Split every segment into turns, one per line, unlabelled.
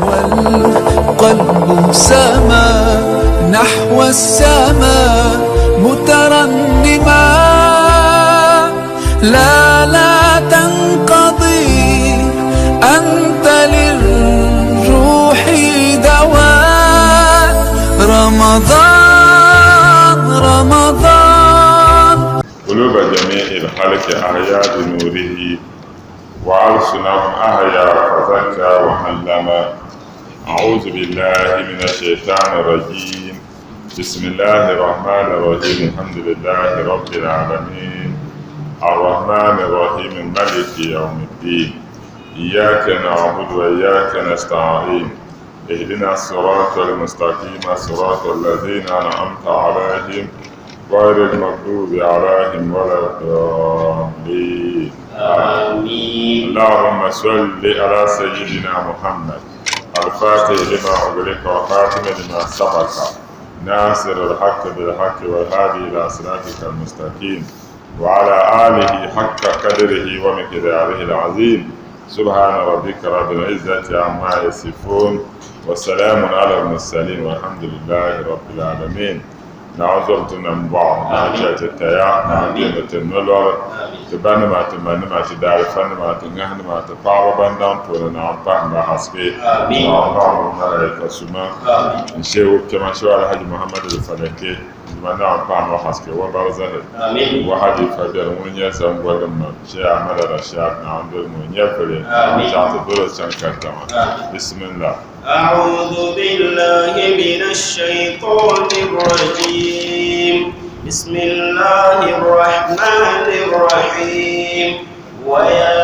والقلب سما نحو السماء مترنما. لا تنقضي أنت للروح دواء. رمضان
قلوب جميع الخلق أحيا بنوره وألسنهم أحيا فزكى وعلم. أعوذ بالله من الشيطان الرجيم. بسم الله الرحمن الرحيم. الحمد لله رب العالمين الرحمن الرحيم مالك يوم الدين. إياك نعبد وإياك نستعين. اهدنا الصراط المستقيم صراط الذين أنعمت عليهم غير المغضوب عليهم ولا الضالين.
آمين.
اللهم صل على سيدنا محمد الفاتح لما أغلق وخاتم لما سبق ناصر الحق بالحق والهادي إلى صراطك المستقيم وعلى آله حق قدره ومقداره العظيم. سبحان ربك رب العزة عما يصفون والسلام على المرسلين والحمد لله رب العالمين. نعوذ من بعض نعجة التياء نعجة النلور تبان ما تمن ما تدار فن ما تنهن ما تفاوى بندان تولى نعطاه ما حسكي اللهم ملائكة سما نشيو كما شاء الحاج محمد الفلكي ما نعطاه ما حسكي وبرزه وحدي فجر ونيا سنقول ما شيء عمل رشاد نعندل ونيا فلي شاط دور شنكتما. بسم الله.
أعوذ بالله من الشيطان الرجيم. بسم الله الرحمن الرحيم. ويا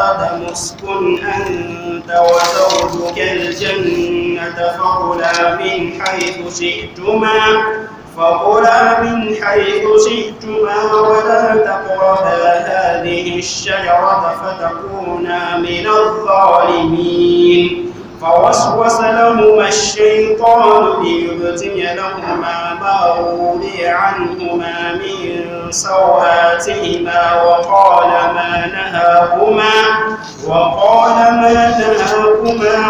آدم اسكن أنت وزوجك الجنة فكلا من حيث شئتما ولا تقربا هذه الشجرة فتكونا من الظالمين. فوسوس لهما الشيطان ليبدي لهما ما وري عنهما من سوآتهما وقال ما نهاكما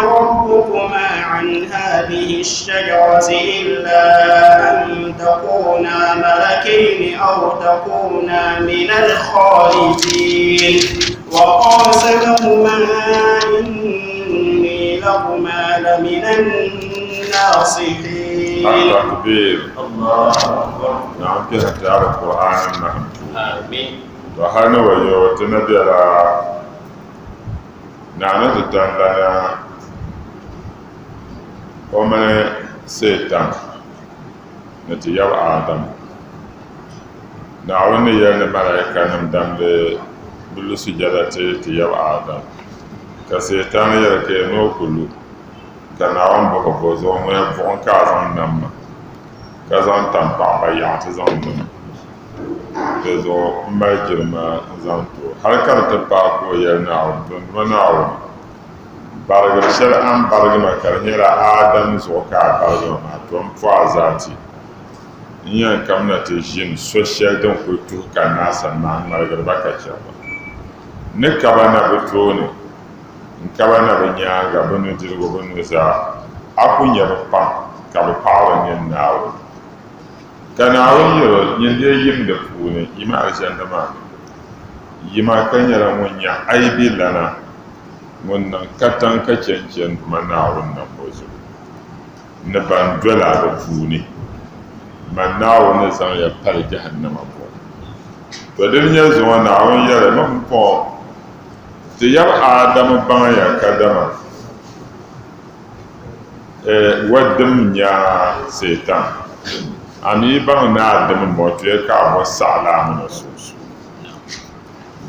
ربكما عن هذه الشجرة إلا أن تكونا ملكين أو تكونا من الخالدين. وقاسمهما لهما لمن الناصحين.
التكبير. الله أكبر. نعم كده تعالى القرآن المحمود.
آمين.
وهنا ويوتنا بلا نعنى تتنلنا ومن سيطان نتياب آدم نعوني يعني ملايكا نمدن بلوسي جلتي تياب آدم كسيطان يركي نوكلو كناوان بوكو بوزو مي بوكو كازان نما كازان تنبع بيعت زنبن بوزو مجرما زنتو هلكار تباكو يناو بناو بارغ شرعان بارغ مكرهيرا آدم زوكا بارغ ما توم فازاتي نيان كامنا تجين سوشيال دون كوتو كناسا مان مارغ باكاشابا نكابانا بتوني nkabana banyanga bano dirgo bano za akunya pa ka ba pawa nyen nawo kana wonyoro nyende yim da fune ima ajanda ma yima kanyara munya aibi lana wannan katan ka cencen manawo nan bozo na ban dola da fune manawo ne san ya far jahannama ko to din yanzu wannan awon yare mun ko ti yab Adam bãngya kadama wadum nya Satan ami bãng na Adam motu ka bo salam na susu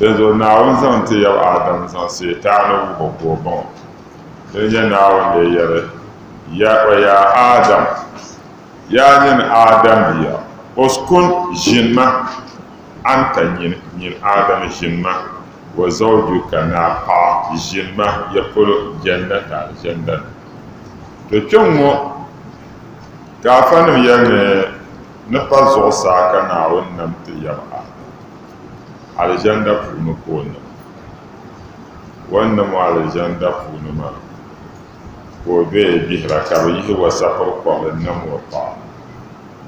dezo na won zan ti yab Adam zan Satan wo bo bon den ya na won le yare ya Adam ya nin Adam biya oskun jinma anta nin Adam jinma وزوجك ناقا جنة يقول جنة الجنة تجمع كافن يعني نبذ ساكن أو نمت يبقى الجنة فنكون وإنما الجنة فنما ko be bihra ka yi wa safar ko nan wa pa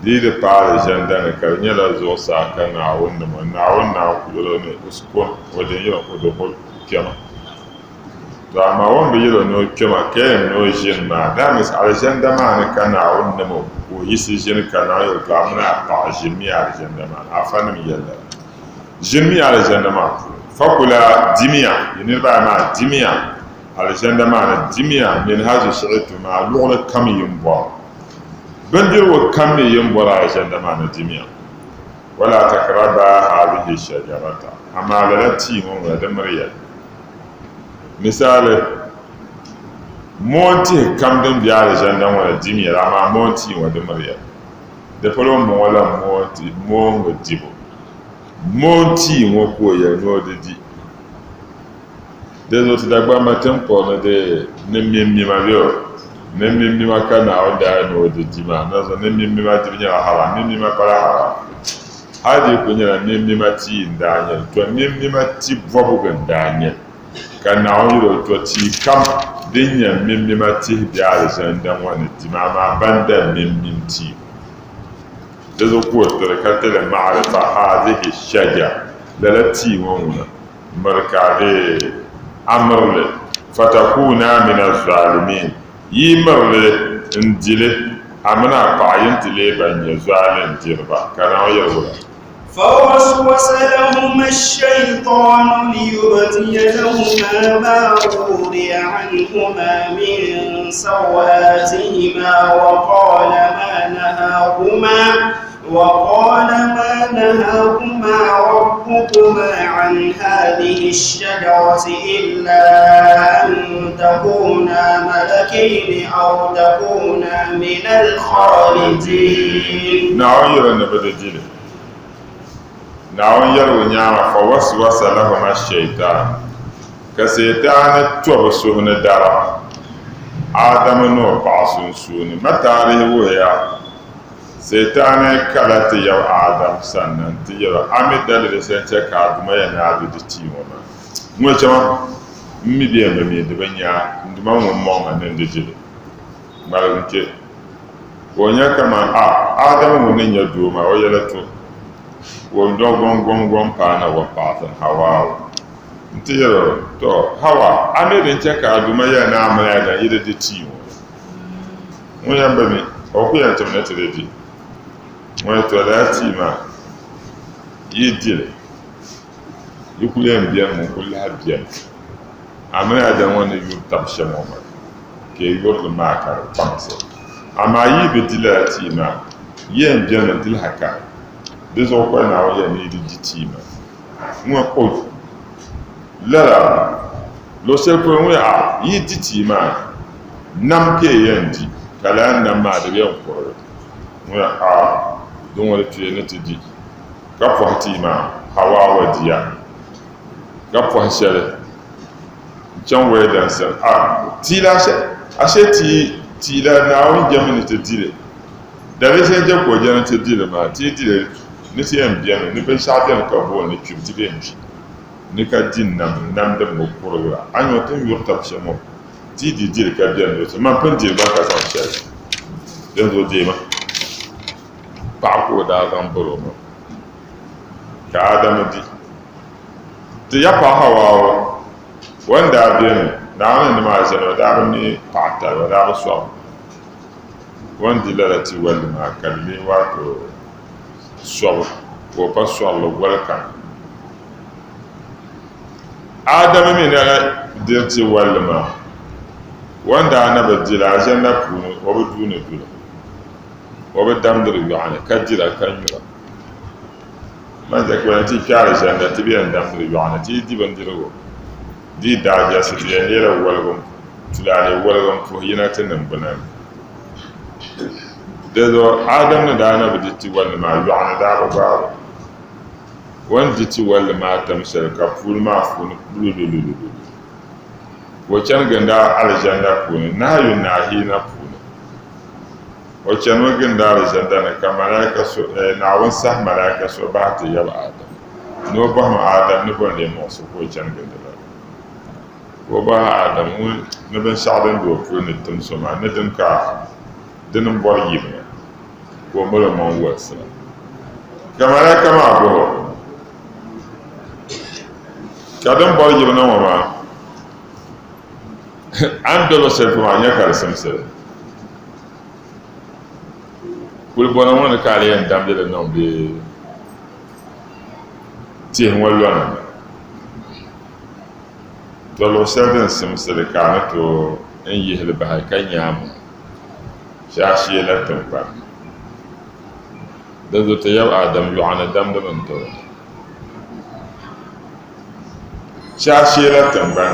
di de pa janda ne ka nyala zo sa ka na wonna ku yoro ne usko o de yo o do hol kema da ma won be yoro no kema ke no jin ma da mis aljanda ma ne ka na wonna mo ko yisi jin ka na yo ka muna pa jimi aljanda ma afana mi yalla jimi aljanda ma fakula dimiya yini ba ma dimiya aljanda ma na dimiya min hazu shi'tu ma lughla kam yumba bandir wa kam yumba aljanda ma na dimiya wala takraba hadhihi shajarata amma lalati mun wa da mariya misali monti kam dan biya aljanda wa dimiya amma monti wa da mariya da falo mo wala monti mo wa dibo monti wọn kó yẹ ní ọdún di dẹ́nu ti dàgbà máa tẹ́ ń pọ̀ ní dẹ́ ní mímí máa bí ọ ní mímí máa ká náà ọ̀dà ní ọdún di máa náà sọ ní mímí máa ti fi nyẹ́ra hàrà mímí máa kọ́ra hàrà hàdí kò nyẹ́ra mímí máa ti ń dá nyẹ́ tó mímí máa ti bọ́bù kò ń dá nyẹ́ ká náà wọ́n yóò tó ti kam dé nyẹ́ mímí máa ti bí àlùsẹ̀ ń dá wọn ní di máa bá ń dá mímí ti لذو قوة تركت المعرفة هذه الشجرة للتي ومنا مركعي أمر له فتكون من الظالمين يمر له انجله أمنا قاينت لي بني ظالم جربا كان يقول
فوسوس لهما الشيطان ليبدي لهما ما وري عنهما من سوآتهما وقال ما نهاكما ربكما عن هذه الشجرة إلا أن تكونا ملكين أو تكونا من الخالدين.
نعم يرى نعم يرى نعم فوسوس لهما الشيطان كسيطان توبسون دارا آدم نو بعصون سوني ما تاريه ويا سيطان كالات يو آدم سنن تيرو أمي دليل سنتي كادما ينادي دتيوما مو جما مي بيا مي دبنيا nduma mo mo ngane ndejile malunke wonya kama Adam mo ne nyado ma o yele to wo ndo gon pa na wo pa tan Hawa ntiyero to Hawa ame de ncheka aduma ya na amana da yide de ti mo yamba mi o ku ya tamna tede mo to da ti ma yidile yukule mbia mo kula bia amana da wona yu tabshe mo ma ke yor ma ka pamse ama yi be dila ti ma yen bia na dil haka dezo ko na o ya ni di ti ma mo ko lara lo se ko mo ya yi di ti ma nam ke yendi kala nam ma de yan ko mo ya don wala tuye na ti di ka po ti ma Hawa wadiya ka po shere John Wedan said, Tila ashe tila na wani jamani ta dire. Da rashin jako jana ta dire ma, ti dire ni ti yan biyano, ni bai shafiyan ka bo ni kyuti bai mishi. Ni ka din nam da mo kurura. An yi wata yi ta fishe mo. Ti di dire ka biyano da su, man fin dire ba ka san shi. Dan zo je ma. Ba ko da zan buro ma. Ka Adamu di. Ti ya fa Hawa wanda abin da wani ma zana da abin pata da ba so wanda lalati wanda ma kalli wato so ko pa so lo walka Adam min da dirti wanda ma wanda anaba jira janna kunu wa buduna dula wa badamdir yana kajira kanyura man da kwanti kyara janna tibiyan damdir yana ti dibandiro di daja su ya nera walgon tulane walgon ko yana tanan bana da zo Adam na da na biditi wal ma yu'ana da ba wan diti wal ma tamsal ka ful ma fun lulu wacan ganda aljanna ko na yunahi na fun wacan ganda aljanna na kamala ka so na wan sah malaka so ba ta yaba Adam no ba ma Adam ne bon le mo so ko can ganda ko ba adam ne ben sha'dan do ko ne tum soma ne din ka din bor yibne ko mala mon wasa kamara kama go kadan bor yibne ma an dolo se ko anya kar samsere kul bona wona kale en damde le nom de tien walwana dolo serden samsere kana to en yihle ba kanyam shashi la tamba da zo ta yau adam yu'ana dam da man to shashi la tamba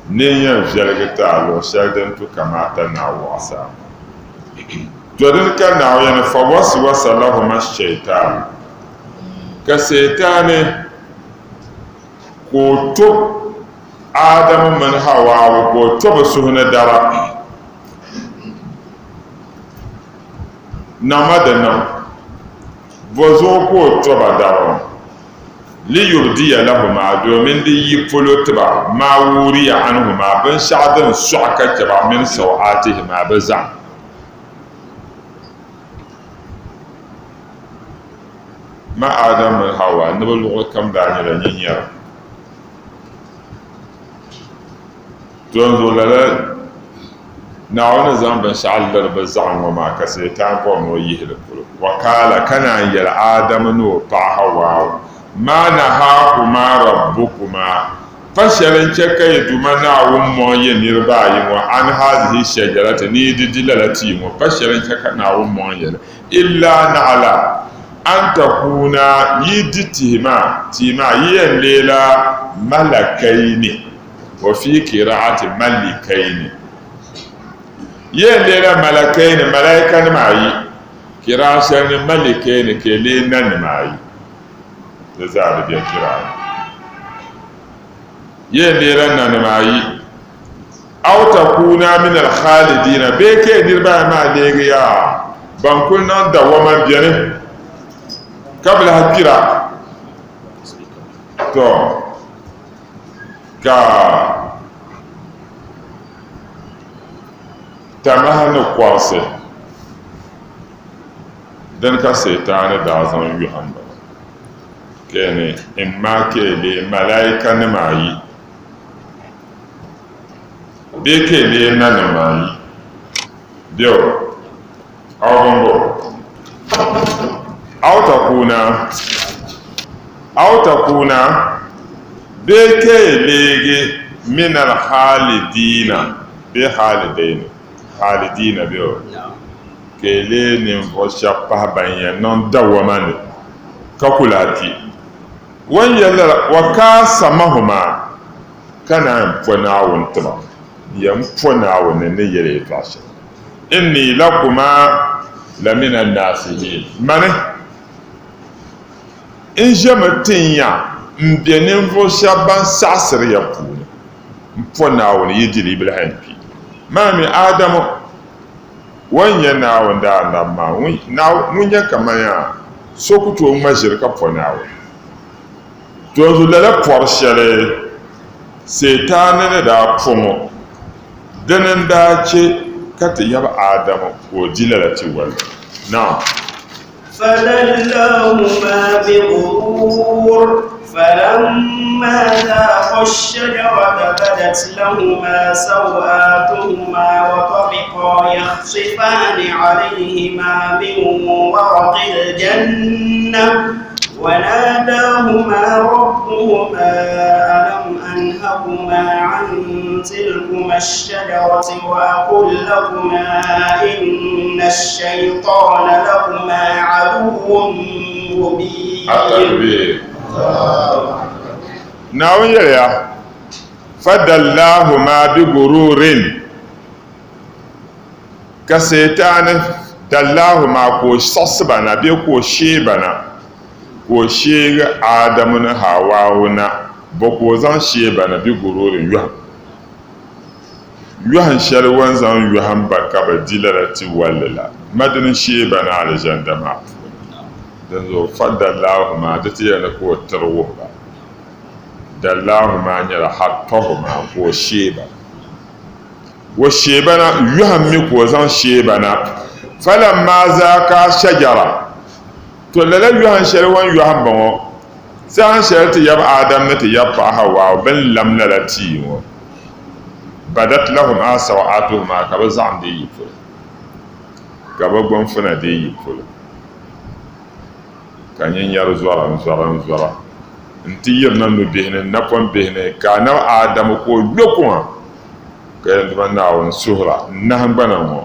ne yan jalgata lo serden to kamata na wasa Jodin ka na yana fa waswasa lahum ash-shaytan ka shaytane ko to adam man hawa ko to ba suhna dara namadana bozo ko to ba dara li yurdiya lahum domin da yi polotba ma wuriya anhuma ban sha'dan su'aka ba min sawatihima baza ma adam and hawa ne ba lugo kam da ni la nyinya don zo la na wani zamban sha'allar ba zan wa ma ka sai ta ko no yi hil kulu wa kala kana yal adam no ta hawa ma na ha kuma rabbukuma fashalan ce kai duma na wun mo ye nirba yi wa an hadhihi shajarata ni didilalati mo fashalan ce kana wun mo ye illa na ala an takuna yidtima yiyan lela malakaini wa fi qira'ati malikaini yiyan lela malakaini malaikan mai kira shan malikaini ke le nan mai da za da biya kira yiyan lela nan mai aw takuna min al khalidina be ke dirba ma de ya bankun nan da wama biyane kabla hakira to ka tamahana kwase dan ka setane da zan yuhamba kene in ma ke le malaika ne mai be ke le na ne mai dio awongo aw takuna beke lege min al khalidina be halidina be kele ne vo shapa banya non dawamane kakulati wan yalla wa kasamahuma kana mpona wontba yam mpona wonne yere tashi inni lakuma lamina nasihin mane in jama tinya mbene vo shaban sasir ya puni mpona woni yidiri ibrahim pi mami adam wanya na wanda na ma munya kamaya sokuto majir ka pona wo to zulala porshele setan ne da pomo danan da ce kata yaba adam ko dilalati wal na
فدلاهما بغرور فلما ذاقا الشجرة بدت لهما سوآتهما وطفقا يخصفان عليهما من ورق الجنة وناداهما ربهما ألم أنهكما عن تلكما الشجرة وأقل لكما إن الشيطان لكما عدو مبين
ناوي يا فدلاهما بغرور كسيتان دلاهما كو صصبنا بيكو شيبنا ko shega adamu na hawa na bako zan sheba na bi gururin yuhan sharwan zan yuhan baka ba dilarati wallala madinin sheba na aljanda ma dan zo faddallahu ma da tiya na ko tarwo ba dallahuma nyɛla hatɔhuma ko sheeba wa sheeba na yuham mi ko zaŋ sheeba na falamma zaaka shajara to lala yuhan shɛli wan yuham ba ŋɔ sãn shɛli ti yab adam ni ti yab paɣa hawa bin lam lala tii ŋɔ badat lahuma sawatuhuma ka bi zaɣam dee yi polo ka bi gbunfuna dee yi polo ka nyɛnyɛri zɔra n ti yirina nubihi ni napɔn bihi ni ka a nabi adamu ka o lo kuŋa ka yɛn dima naawuni suhura nahangbana ŋɔ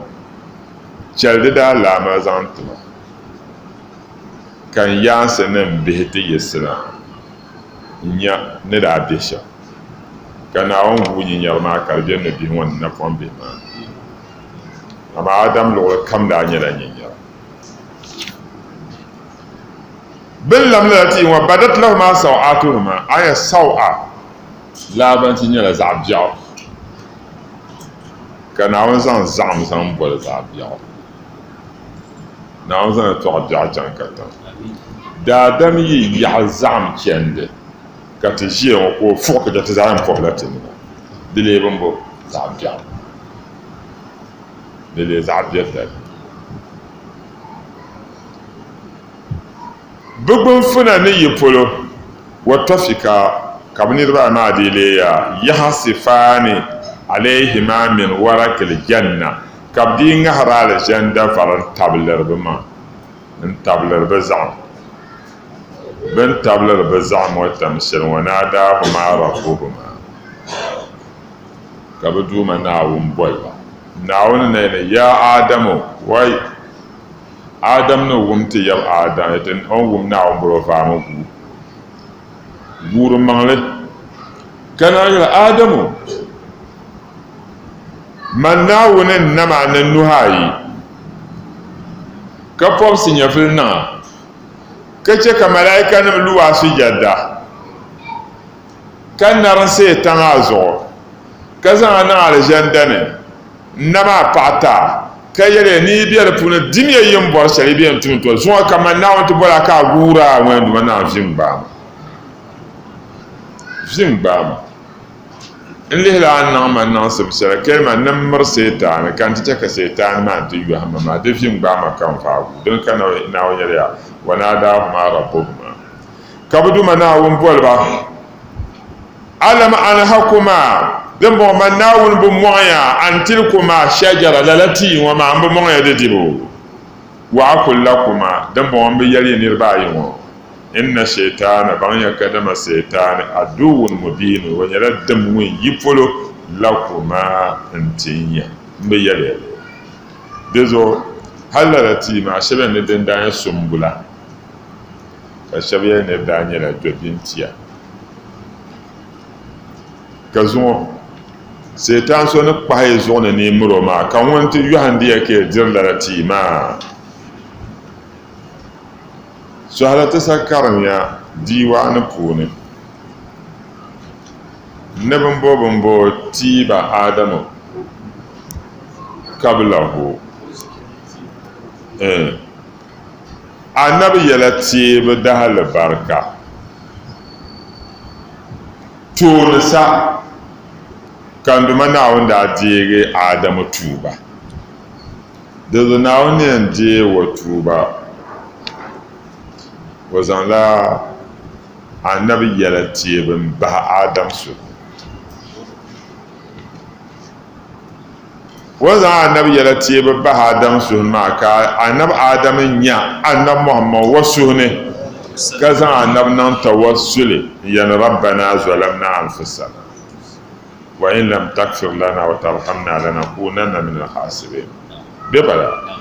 chɛlidi daa laama zaŋ tima kan yaansi ni n bihi ti yisira n nya ni daa be shɛm ka naawuni gu nyɛnyɛri maa ka di bɛ nubihi ŋɔ ni napɔn bihi maa amma adam luɣuli kam daa nyɛla nyɛnyɛra bin lam la ti wa badat lahuma sawatuhuma aya sawa laban ti nyɛla zaɣ biɛɣu ka naawuni zaŋ zaɣam zaŋ boli zaɣ biɛɣu naawuni zaŋ tɔɣa biɛɣu chaŋ ka tam daadam yi yaɣa zaɣam chɛndi ka ti ʒiya ŋɔ ka o fuɣi ka ti zaɣam pɔbila ti nima di lee bin bo zaɣ biɛɣu di lee zaɣ biɛɣu bi gbunfuna ni yi polo wa tɔfika ka bi niraba maa dee leeya yahasifaani alayhima min warakil janna ka bi dii ŋahara alijanda vari n tabiliri bi maa n tabiliri bi zaɣam bin tabiliri bi zaɣam ŋɔ tam shɛli ŋɔ naadaahuma rabbuhuma ka bi duuma naawuni bɔliba naawuni na yɛli ya adamu wai adam ni wum ti yab adam ti on wum naawuni bolo vaami guuri maŋli ka na yɛli adamu man naawuni nama ni nuhi ayi ka pɔbisi nyɛvili niŋa ka chɛ ka malaika nim luwa sujada ka narim seetan maa zuɣu ka zaŋ niŋ alijanda ni nama paɣata ka yɛli ni bɛ di puuni dimiya yin bɔri shɛli bɛ n tum to zuɣu ka man naawuni ti bɔla ka a guura ŋun duma naa vim gbaama n lihila a niŋ man niŋsim shɛli kɛlima nim miri seetaani kan ti chɛ ka seetaani maa ti yɔhima maa di vim gbaama kan faagu din ka naawuni yɛli ya wa naadaahuma rabbuhuma ka bi duma naawuni bɔliba alam anhakuma din bɔŋɔ man naawuni bi mɔŋya an tilkuma shajara lala tii ŋɔ maa n bi mɔŋya di dibu wa aqul lakuma din bɔŋɔ bi yɛli niraba ayi ŋɔ inna shaytana ban ya kadama shaytani aduwwun mubin wa nyɛla dim ŋun yi polo lakuma n tinya n bi yɛli di zuɣu hal lala tii maa shɛba yɛn ni din daa nyɛ sumbula ka shɛba yɛli ni daa nyɛla dobintia ka zuŋɔ seetan so ni kpahi zuɣu ni ni miro maa ka ŋun ti yɔhindi ya ka diri lala tii maa sɔhila ti sa karimya diiwaani puuni ni bin bo tiiba adamu kablahu annabi yɛla tiibi dahali barika tooni sa kan duma naawuni daa deegi adamu tuuba dizu naawuni yɛn deei wa tuuba o zaŋla annabi yɛla tiibi n bahi adam so o zaŋ annabi yɛla tiibi bahi adam suhu maa ka annabi adam nya annabi muhammad wa suhuni ka zaŋ annabi niŋ tawassuli yɛni rabbana zalamna anfusana wa in lam takfir lana wa tarhamna lanakunanna min alkhasirin be bala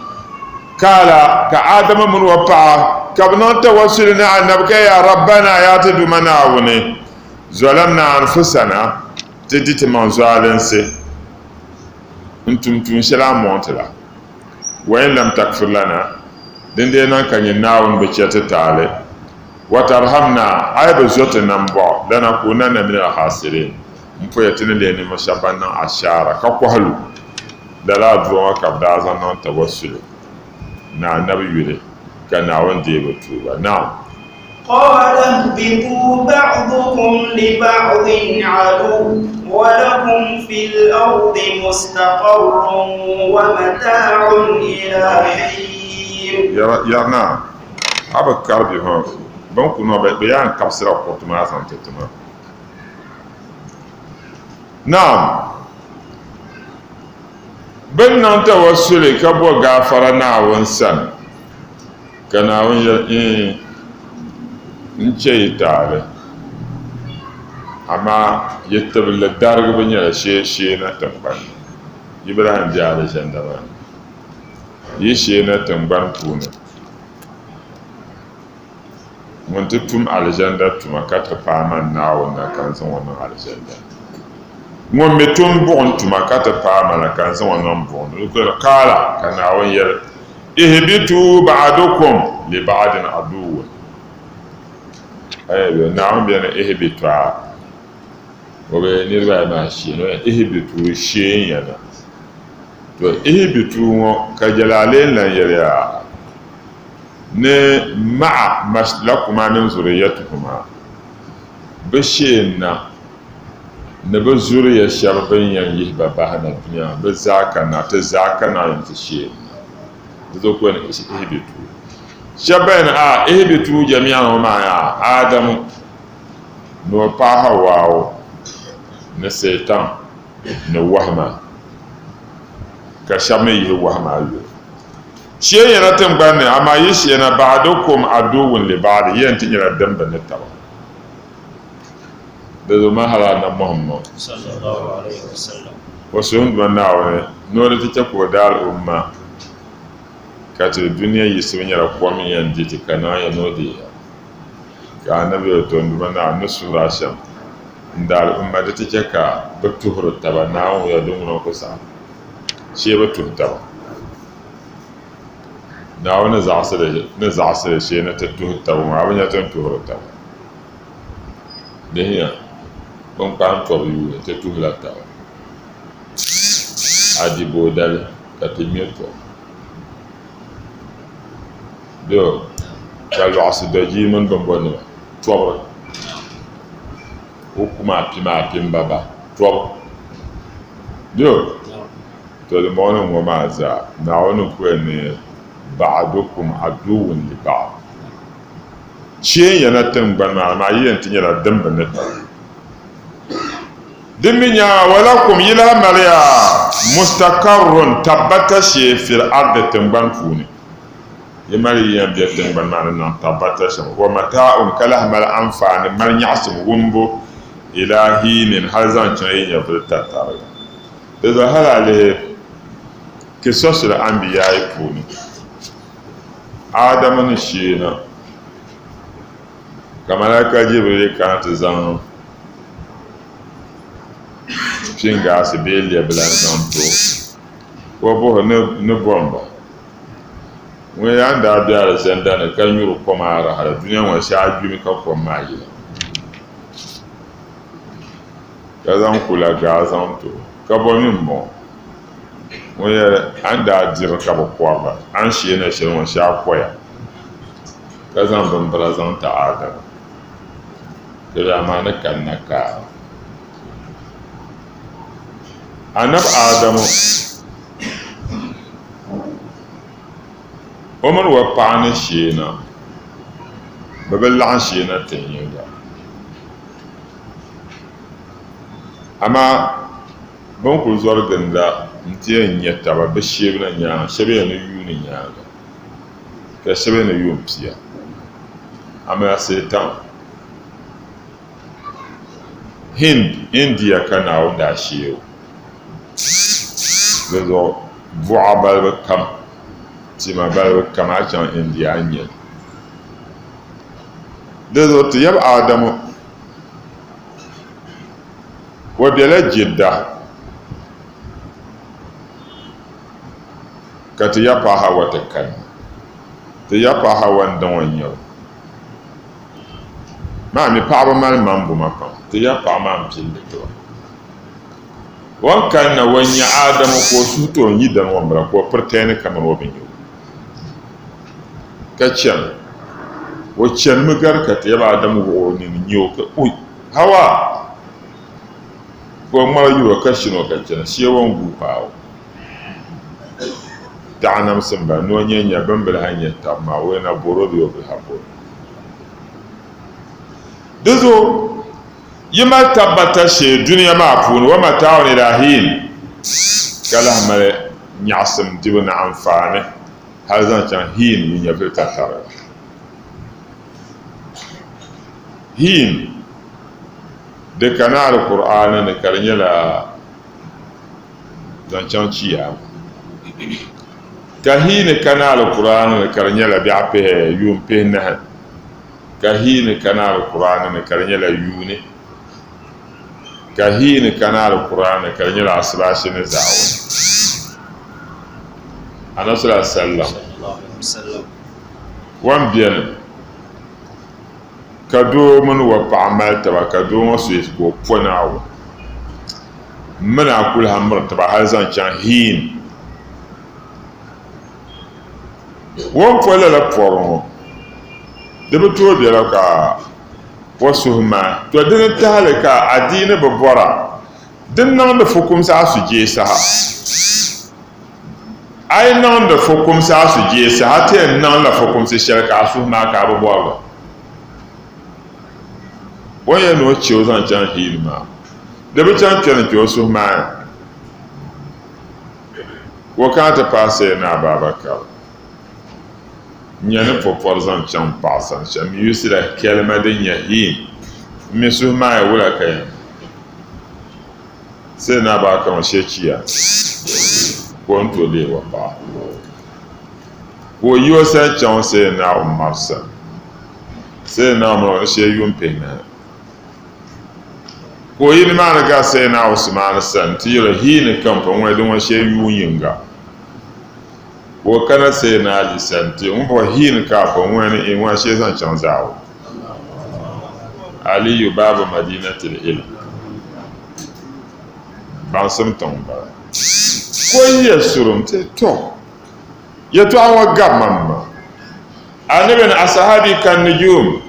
kala ka adama mun wa paɣa ka bi niŋ tawassuli ni annabi ka ya rabbana ya ti duma naawuni zalamna anfusana ti di ti maŋ zaalinsi n tumtum shɛli a mɔnti la wa in lam takfir lana din dee niŋ ka nyɛ naawuni bi chɛ ti taali wa tarhamna a yi bi zo ti nam bɔɣu lanakunanna min alkhasirin n pɔya ti ni lee nima shɛba ban niŋ ashaara ka kɔhulu lala a duɣa ka bi daa zaŋ niŋ tawassuli na annabi yuli ka naawuni deei bi tuuba naam
قال اهبطوا بعضكم لبعض عدو ولكم في الأرض مستقر ومتاع إلى حين.
يا نعم أبا كاربي هون بنكون بيان كبسرة وقتما سانتتما. نعم بنا توسلي كبو غافرنا ونسان كنا ون نشي تعالى أما يتبل الدارج بنيا شيء نتمبان إبراهيم جاء لجندمان يشيء نتمبان كونه من تتم على جندا تما كتفاهم ناو نكانسون ونو على جندا من بتم بون تما كتفاهم نكانسون ونو بون يقول قال كان أوير اهبطوا بعضكم لبعض عدو. أيوة نعم بينا اهبطوا وبنرجع ماشي نو اهبطوا شيء يعني تو اهبطوا كجلالين لا يريا ne ma'a maslakuma min zuriyatukuma bishina ne be zuriya shab bin yan yiba bahana dunya be zaka na ta zaka na yin shi zo ko ne ihbitu shaban a ihbitu jami'an ma ya adam no pa hawa ne setan ne wahma ka shame yi wahma yo شيء ينتم بني أما يشينا بعدكم عدو لبعض ينتي ينا دم بنتبع بذو ما هلا محمد
صلى الله عليه وسلم
وسند مناوي نور تتكو دار أمة كاتل الدنيا يسمي رقم ينجي كنا ينودي كان نبي يتون مناو نسل راشم دار أمة تتكا بتوهر التبع ناو يدوم نوكسا شيء بتوهر التبع na wani zaasire shi na ta tuhu tabu ma abin ya tun tuhu tabu da hiya ban kwan tabu yi ta tuhu la tabu a dibo dal ka ta miyo to do ka lu'asu da ji mun ban bani tabu ko kuma pin baba tabu do to da mawani mu ma za na wani kuwa ne بعضكم عدو لبعض شيء ينتم بنا ما ينتني ردم بنت دمنيا ولكم يلا مريا مستقر تبت شيء في الأرض تنبان فوني يمري ينبي تنبان معنا تبت شيء ومتاع كله مل أنفان من يعصم ومبو إلى حين هذا شيء يفرط تارك إذا هل عليه قصص الأنبياء فوني Adam ni shina kamar ka jibril kan ta zan pinga se belia blan zampo ko bo ne bomba we anda biara senda ne kan yuru komara hala dunya wa sha jumi ka ko mayi ka zan kula ga zamto ka bo min mo wani an da jira ka ba kuwa ba an shi yana shirin wani sha koya ka zan bambara zan ta adam da dama na kan na ka anab adamu umar wa paani shi na babin la'an shi na tanyi da amma ban ku zuwar ganda ntiya nyɛ taba bɛ shɛbi na nyaanga shɛbi ya ni yuuni nyaanga ka shɛbi na yuun pia amma seetan India ka naawuni daa sheewu di zuɣu buɣa balibu kam tima balibu kam a chaŋ India n nyɛ di zuɣu ti yɛbi Adamu wa bela Jidda ka ti ya pa Hawa ti kan ti ya pa Hawa n-daŋ o nyɛli maa mi paɣaba mali mambuma pam ti ya paɣa maa n-pilli tiba wan kan na wan nya Adamu ko o suhi ti o nyi dani wan bala ko o piri tɛɛni kamani o bi nyɛ ka chani wo chenmi garka te ba adam wo ni nyo ka ui hawa ko mara yuwa ka shino ka chena shi won gu pawo ta'anam samba no nyenya bambal hanya tamma wena borobi yo bi habo dazo yima tabbata she duniya ma pun wa mata'un ilahin kala male nyasam dibna amfane har zan can hin yin ya fita tare hin da kana alqur'ani ne karnya la zan can ciya ka hin kana alqur'ani ne karnya la bi'ape yum pe na ka hin kana alqur'ani ne karnya la yuni ka hin kana alqur'ani ne karnya la asbashi ne zawo ana sallallahu alaihi wasallam wan biyan ka do mun wa pa'amal taba ka do mo su ko ponawo mana kul hamr taba hal zan chan hin won pola la poron de beto bi la ka wasuhma to de ta halaka adina babora din nan da fukum sa su je sa ay nan da fokum sa su je sa hate nan la fokum se sharka su ma ka bo bo boye no chiu zan chan hilma da bi chan chan ki su ma wakata passe na babaka nyane popor zan chan pasan sham yusira kelma din yahin mi su ma wala kai sai na ba kan shekiya kwanto le wa ba ko yo sa chan se na umarsa se na mo she yum pena ko yin ma na ga se na usman san ti yo hin kan fa wa don she yu yinga ko kana se na ali san ti un bo hin ka fa wa ni in wa she san chan zawo ali yu baba madinatul ilm ban sam ton ba ko yi surum te to ya to awa gamma annabi na ashabi kan nujum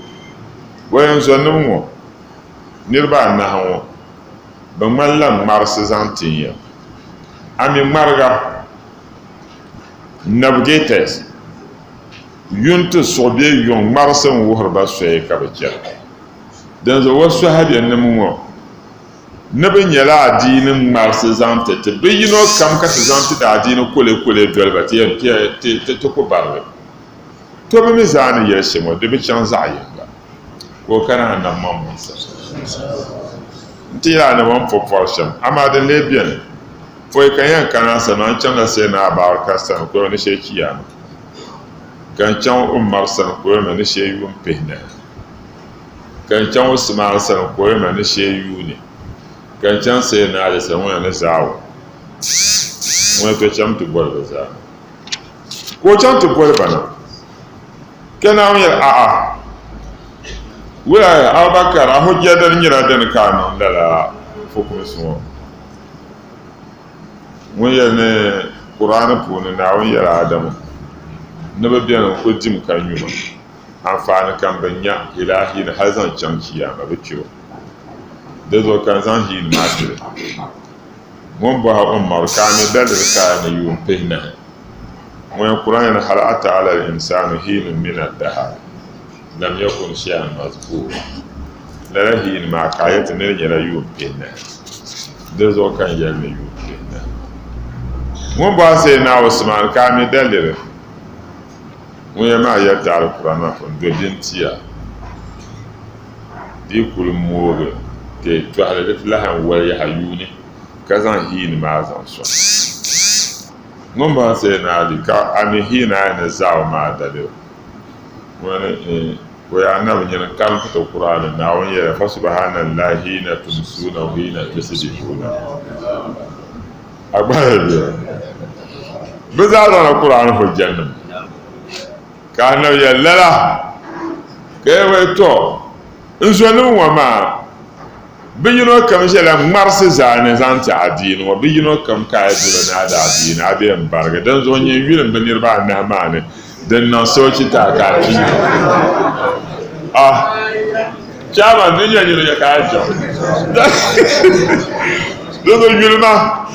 wayan zonum wo nirba na hawo ban mallam mars zantiya ami marga navigators yuntu sobe yon marsan wo harba soye kabacha dan zo wasu hadi annabi wo nabi nyɛla adiini ŋmarisi zaŋ ti bi yino kam ka ti zaŋ ti da adiini kole doliba ti ku baribi to bi mi zaa ni yɛli shɛŋa di bi chaŋ zaɣ yinga ko kana na mamansa n ti yɛla ni ban pɔpɔri shɛm amaa din lee biɛni foi kan yɛn kana sa na n chaŋ la sai na abaari ka sani ko ni shee chiyaami kan chaŋ umar sani ko yɛma ni shee yun pihina kan chaŋ usmaan sani ko yɛma ni shee yuuni kan can sai na da san wani zawo wani to can tu bol za ko can tu bol bana kana wani a wala abakar a hujja da nyira da kanu da fukum so wani ne qur'an puni na wani ya adamu na babiyan ko jim kan yuma amfani kan banya ilahi da hazan can kiyama bikiyo da zo kan zan hi matire mun ba umar kami dalil kana yum pehna mun qur'an hal ata ala al insanu hin min ad-dahr lam yakun shay'an mazkura la hin ma kayat ne yara yum pehna da zo kan yalle yum pehna mun ba sai na usman kami dalil mun ya ma ya ta al-qur'an fon do dintiya di kul moge te to hala det lahan wal ya hayuni kazan hin ma zan so mun ba sai na di ka ami hina na zaw ma dale wani ko ya na bin kan ta qur'ani na wani ya fa subhanallahi na tumsuna wa hina tasbihuna agbara bi za na qur'ani hujjan ka na ya lala ke we to nzonu wa ma bi yino kam jela marse zane zanti adini wa bi yino kam ka dula na da adini abe barga dan zo nyi wirin banir ba na mane dan na soci ta ka fi chama dunya ni ya ka jo do yulma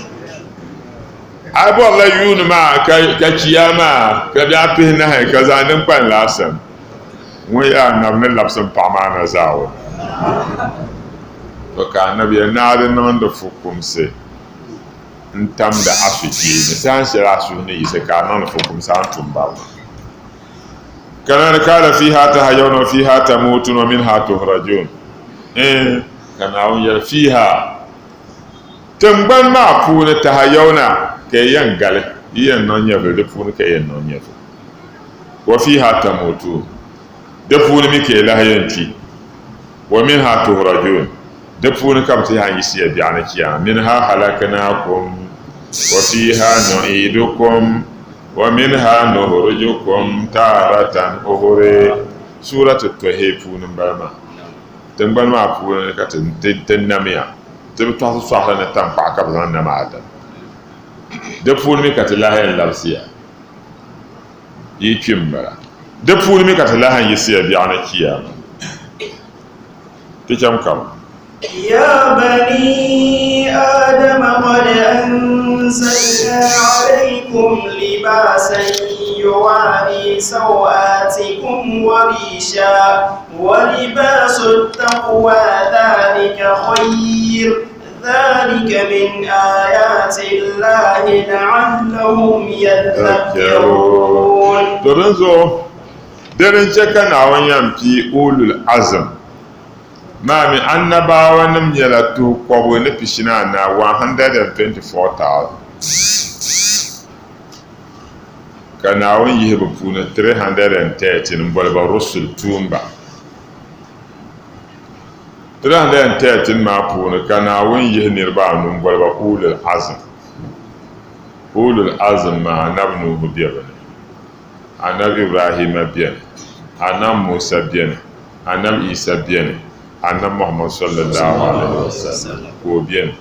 abo la yunma ka chiyama ka biya pina ha ka zanin pan lasan wai ya nabne lapsan pamana zawo to ka nabi na da non da fukum se ntam da afiki ne san shira su ne yise ka non fukum san tumba kana kala fiha tahayuna fiha tamutun wa minha tuhrajun kana on yar fiha tamban ma puna tahayuna ke yan gale yan non yabe de puna ke yan non yabe wa fiha tamutu de puna mi ke lahayanti wa minha tuhrajun de puna kam ti han yisi ya biana kiya minha halaknakum wa fiha nu'idukum wa minha nukhrijukum taratan ukhra suratu tahifun bama tamban ma puna ka tin namia te to so fa na tam pa ka ban na ma da de puna mi ka ti lahayan labsiya yi kimbara de puna mi ka ti lahayan yisi ya biana kiya ti jam kam
يا بني آدم قد أنزلنا عليكم لباسا يواري سوآتكم وريشا ولباس التقوى ذلك خير ذلك من آيات الله لعلهم يذكرون
ترنزو درنجك ناوان يمكي أولو العزم Mami annabawa nim nyɛla tuhu kɔbigu ni pishina na 124,000 ka Naawuni yihi bɛ puuni 330 n bɔli ba rusul tuumba 330 maa puuni ka Naawuni yihi niriba anu n bɔli ba ulul azm maa anabi Nuhu bɛ bɛ ni anabi Ibrahima bɛni anabi Musa bɛni anabi Isa bɛni annabi Muhammad sallallahu alaihi wasallam ko bien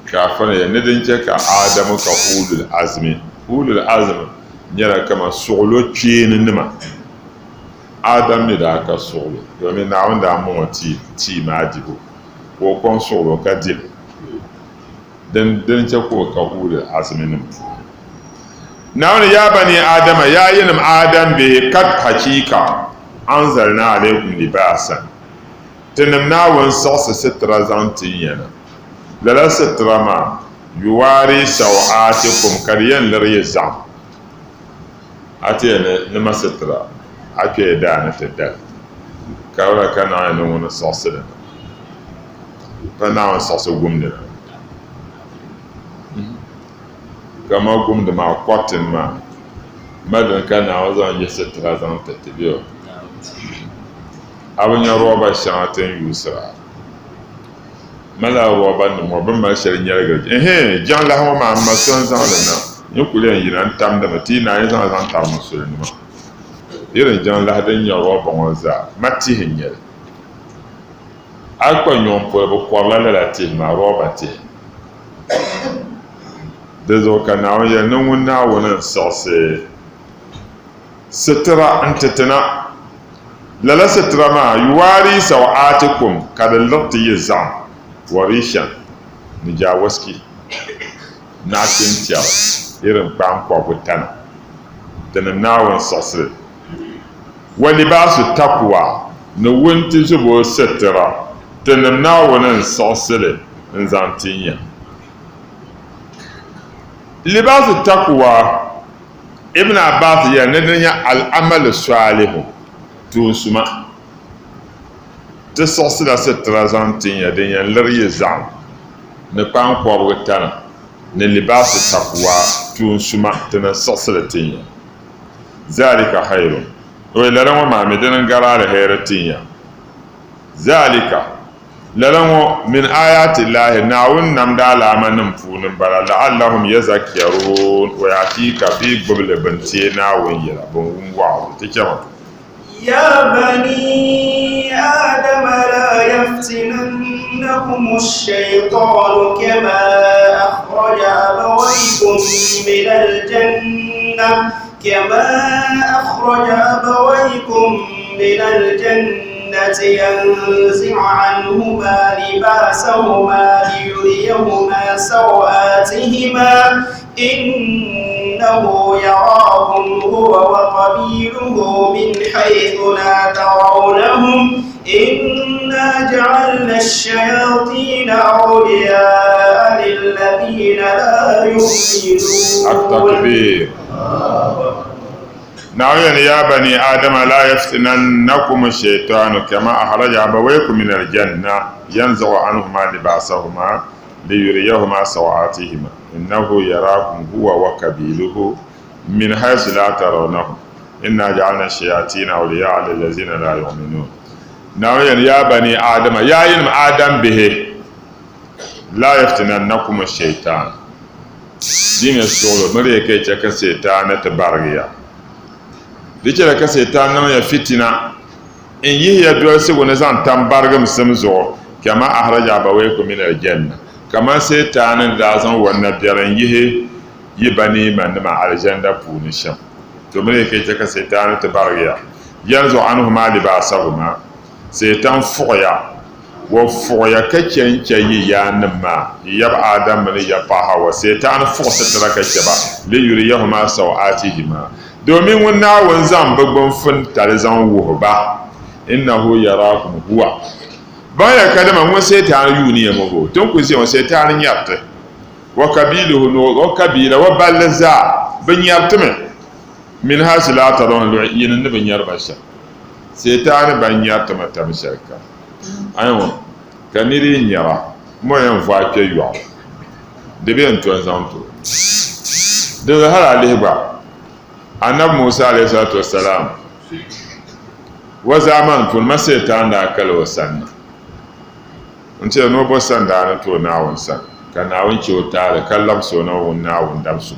ka fana ya nedin ce ka Adamu ka ulul azmi nyara kama suglo chini nima Adam ni da ka suglo domin na wanda mun ti ma dibo ko kon suglo ka dil dan ce ko ka ulul azmi nim na wani ya bani Adama ya yin Adam be kat hakika anzalna alaikum libasan tinem naawun siɣisi sitira zaŋ ti yɛna lala sitira maa yuwaari saw'aatikum ka di yɛn liri yi zaŋ a ti yɛn nima sitira a kpɛɛ daa ni ti dali ka wala ka naawun ni ŋuni siɣisi dina ka naawun siɣisi gumdina kama gumdi maa kɔtin maa madin ka naawun zaŋ yi sitira zaŋ ti ti biyo abin ya roba shɛŋa tin yuusira mala roba nim ŋɔ bin mali shɛli nyɛrigiri jɛŋ lahi ŋɔ maa ma so n zaŋli na nyɛ kuli yɛn yina n tamdimi ti yi naa yi zaŋ tabi musuli nima yirin jɛŋ lahi din nyɛ roba ŋɔ zaa ma tihi n nyɛli a kpa nyɔŋ poli bi kɔrila lala tihi maa roba tihi di zuɣu ka naawuni yɛli ni ŋun naawuni n siɣisi sitira n titina lala sitira maa yuwaari saw'aatikum ka di lirti yi zaŋ warishan ni jaawaski naachin tɛɣu irin kpankɔbigu tana dini naawuni siɣisili wa libaasu takwa ni wunti zubo sitira dini naawuni n siɣisili n zaŋ tinya libaasu takwa ibn Abbas yɛli ni di nyɛ al'amalu saalihu tuunsuma ti siɣisila sitira zaŋ tinya din yɛn liri yi zaɣim ni kpankɔbigu tana ni libaasi takwa tuunsuma ti ni siɣisili tinya zalika hayrun o yi lala ŋɔ maa mi dini n gari alheri tinya zalika lala ŋɔ min ayati llahi naawuni namda alaama nim puuni n bala la'allahum yazakkarun o yaa ti ka bi gbibili bin teei naawuni yɛla bin wum waɣalu ti chɛma
يا بني آدم لا يفتننكم الشيطان كما أخرج أبويكم من الجنة من الجنة ينزع عنهما لباسهما ليريهما سوآتهما إنه يراكم هو وقبيله من حيث لا ترونهم إنا جعلنا الشياطين أولياء للذين لا يؤمنون.
التكبير. نعم يا بني آدم لا يفتننكم الشيطان كما أخرج أبويكم من الجنة ينزع عنهما لباسهما ليريهما سوآتهما إنه يراكم هو وقبيله من حيث لا ترونهم إنا جعلنا الشياطين أولياء للذين لا يؤمنون. نعم يا بني آدم يا إلم آدم به لا يفتننكم الشيطان دين السؤال مريكي تك الشيطان تبارغيا ديكلا كشيطان نما يفتنا إن يهي دوسي ونزان تنبارغ مسمزو كما أخرج أبويكم من الجنة كما شيطان دازن ونبيرن يهي يبني من مع الجنة بونشم تمريكي تك الشيطان تبارغيا ينزو عنهما لباسهما شيطان فويا وفويا كتشن كي يانما يب آدم من يباها وشيطان فوسط ركتشبا ليريهما سوآتهما domin wannan wanzan babban fin tarzan wuhba innahu yarakum huwa baya kadama mun sai ta yuni ya mago tun kun sai sai ta ran yatta wa kabiluhu no wa kabila wa balaza bin yatta min hasila taron yin bin yarbasha sai ta ban yatta mata mishaka ayo kaniri nyara mo yan fa ke yo de bien to zanto de hala lehba annabi Musa alayhi salatu wassalam wa zaman kun masaitan da kala wasanna unce no bo sanda na to na wansa kana wanke wuta da kallam so na wunna wundam su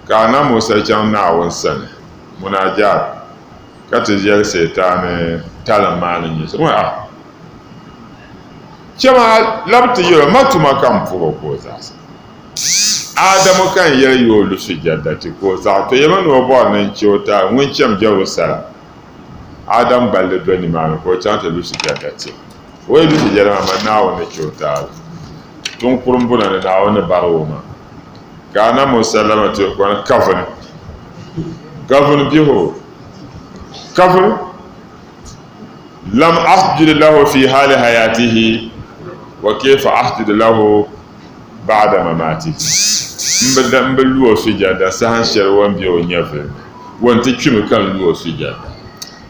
kana Musa can na wansa munajat kata jiyar saitan talan malin yi so a chama labta yoro matuma kan fugo ko zasa Adamu kan yɛrɛ yoolu sujada ti ko zaɣ to yɛma ni o bɔri ni chiota ŋun chɛm Jerusalem Adam balli do nimaani ko chaŋ ti lu sujada ti o yi lu sujada ma Naawuni chiota tun kurum buna ni Naawuni bari o ma ka ana musallama ti ko ni kafuni biho kafuni lam asjud lahu fi hali hayatihi wa kayfa asjud lahu ba'da mamatihi mbe luo sujada sahan sher wan bi o nyafe won ti kimi kan luo sujada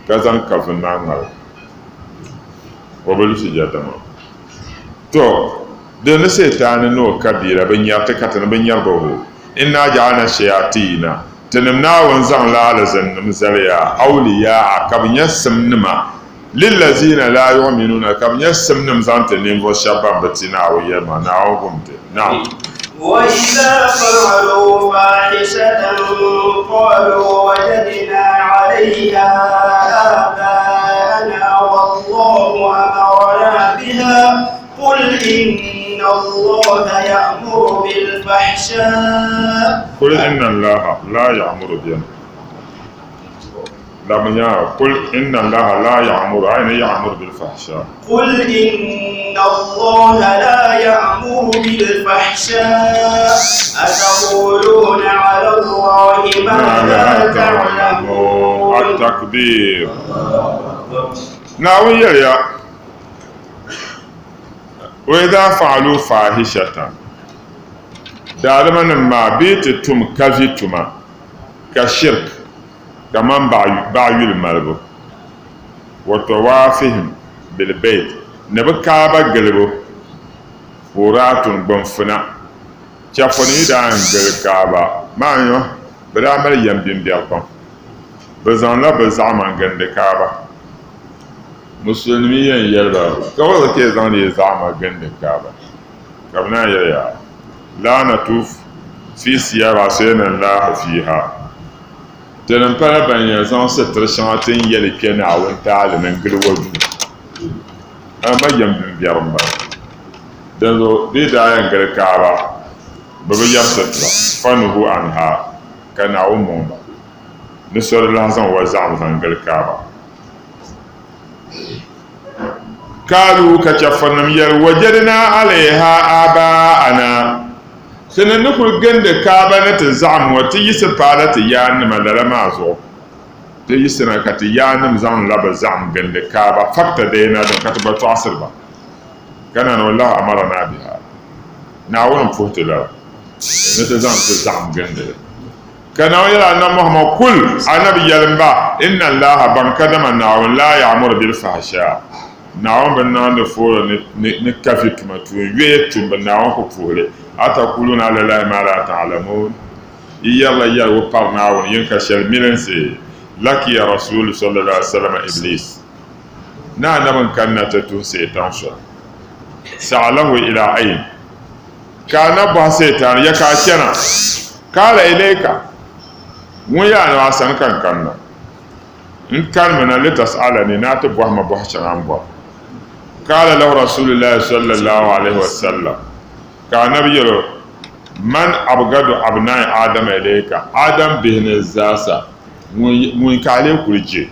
kazan kafin na ngal o belu sujada ma to de ne setan no kabira ban yarta katana ban yarba ho inna ja'alna shayatina tanamna wan zan la ala zannam zariya awliya kabin yasamnima lillazina la yu'minuna kabin yasamnim zanta ne vo shabba batina o yema na o gumte na
وإذا فعلوا فاحشة قالوا وجدنا عليها آباءنا والله أمرنا بها قل إن الله يأمر بالفحشاء
قل إن الله لا يأمر بها قل إن الله لا يأمر أين يأمر بالفحشاء
قل إن الله لا يأمر بالفحشاء أتقولون على الله ما لا تعلمون.
التكبير. نعم يا وإذا فعلوا فاحشة دارما ما بيتتم كذتما كشرك كمان بعيو المربو وطوافهم بالبيت نبكابا قلبو وراتون بنفنا شافوني دان قلقابا ما يو برامل يمبين بيالكم بزان لا بزعمان قند كابا مسلمين يلبا كوالك يزان يزعما قند كابا كابنا يليا لا نتوف في سيارة سينا الله فيها tenen para ban ya zan setre chantin yele ken awon taale nan gilwaju amma yambin biyarum ba dan zo de da yan garkawa baba yam setra fanuhu anha kana awon mon ba نسول لازم وزعم زنقل كعبة قالوا كشفنا مير وجدنا عليها آباءنا سننقل جند كعبة نتزعم وتيس بارة يان مدلا مازو تيسنا كتيان مزام لب زعم جند كعبة فقط دينا دون كتب تعصر با كان والله أمرنا بها نعون فوت لا نتزعم تزعم جند كان يلا أن محمد كل أنا بيلمبا إن الله بنكدم نعون لا يأمر بالفحشاء نعم بنان فور نكفيت ما تويتم بناهم كفوري أتقولون على الله ما لا تعلمون يلا يلا وقرنا ينكشل ميلنسي لك يا رسول صلى الله عليه وسلم إبليس نعم كان تتو سيطان شو سأله إلى أين كان به سيطان يكاشنا قال إليك ويا ناسن كان إن كان من لتسألني ناتب وهم بحشن عن بحر قال له رسول الله صلى الله عليه وسلم كان نبي من أبغض أبناء آدم إليك آدم بهن الزاسة من كالي كرجي